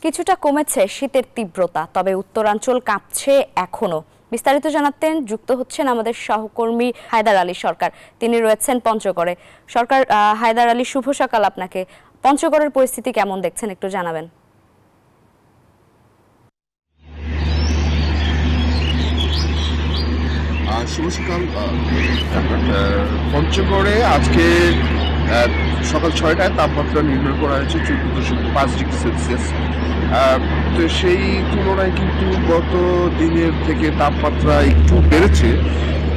কিছুটা কমেছে শীতের তীব্রতা, তবে উত্তরাঞ্চল কাঁপছে এখনো। বিস্তারিত জানাতেন যুক্ত হচ্ছেন আমাদের সহকর্মী হায়দার আলী সরকার, তিনি রয়েছেন পঞ্চগড়ে। সরকার, হায়দার আলী, শুভ সকাল আপনাকে। পঞ্চগড়ের পরিস্থিতি কেমন দেখছেন একটু জানাবেন। শুভ সকাল। পঞ্চগড়ে আজকে সকাল 6টায় তাপমাত্রা নির্ণয় করা হয়েছে 14.5 ডিগ্রি সেলসিয়াস। তো সেই তুলনায় কিন্তু গত দিনের থেকে তাপমাত্রা একটু বেড়েছে,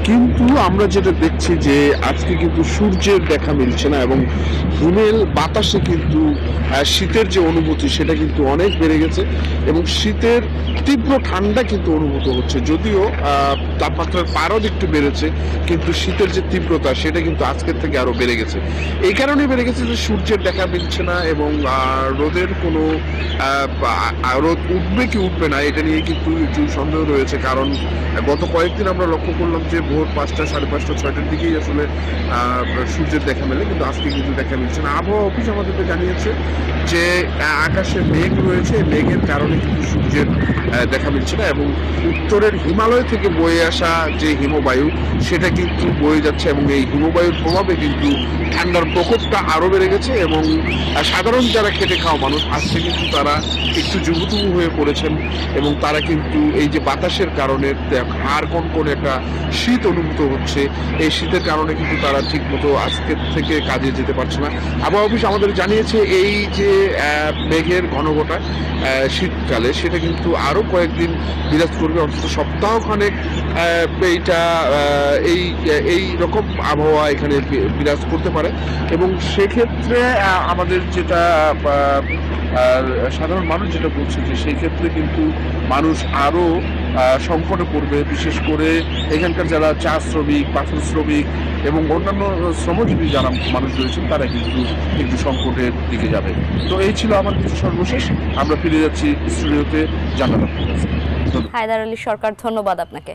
কিন্তু আমরা যেটা দেখছি যে আজকে কিন্তু সূর্যের দেখা মিলছে না এবং হিমেল বাতাসে কিন্তু শীতের যে অনুভূতি সেটা কিন্তু অনেক বেড়ে গেছে এবং শীতের তীব্র ঠান্ডা কিন্তু অনুভূত হচ্ছে। যদিও তাপমাত্রার পারদ একটু বেড়েছে, কিন্তু শীতের যে তীব্রতা সেটা কিন্তু আজকের থেকে আরো বেড়ে গেছে। এই কারণে বেড়ে গেছে যে সূর্যের দেখা মিলছে না এবং রোদের কোনো রোদ উঠবে কি উঠবে না এটা নিয়ে কিন্তু একটু সন্দেহ রয়েছে। কারণ গত কয়েকদিন আমরা লক্ষ্য করলাম যে ভোর 5টা, 5:30, 6টার দিকেই আসলে সূর্যের দেখা মেলে, কিন্তু আজকে কিন্তু দেখা মিলছে না। আবহাওয়া অফিস আমাদেরকে জানিয়েছে যে আকাশে মেঘ রয়েছে, মেঘের কারণে কিন্তু সূর্যের দেখা মিলছে না এবং উত্তরের হিমালয় থেকে বয়ে আসা যে হিমবায়ু সেটা কিন্তু বয়ে যাচ্ছে এবং এই হিমবায়ুর প্রভাবে কিন্তু ঠান্ডার প্রকোপটা আরো বেড়ে গেছে এবং সাধারণ যারা খেটে খাওয়া মানুষ আজকে কিন্তু তারা একটু জুবুতুবু হয়ে পড়েছেন এবং তারা কিন্তু এই যে বাতাসের কারণে হাড় কনকনে একটা শীত অনুভূত হচ্ছে, এই শীতের কারণে কিন্তু তারা ঠিক মতো আজকের থেকে কাজে যেতে পারছে না। আবহাওয়া অফিস আমাদের জানিয়েছে এই যে মেঘের ঘনঘটা শীতকালে সেটা কিন্তু আরো কয়েকদিন বিরাজ করবে, অন্তত সপ্তাহখানেক এইটা এই রকম আবহাওয়া এখানে বিরাজ করতে পারে এবং সেক্ষেত্রে আমাদের যেটা সাধারণ মানুষ যেটা বলছে যে সেই ক্ষেত্রে কিন্তু মানুষ আরো সংকটে পড়বে। বিশেষ করে এখানকার যারা চা শ্রমিক, পাথর শ্রমিক এবং অন্যান্য শ্রমজীবী যারা মানুষ রয়েছেন তারা কিন্তু একটু সংকটের দিকে যাবে। তো এই ছিল আমার কিছু সর্বশেষ। আমরা ফিরে যাচ্ছি স্টুডিওতে। জানালাম হায়দার আলী সরকার, ধন্যবাদ আপনাকে।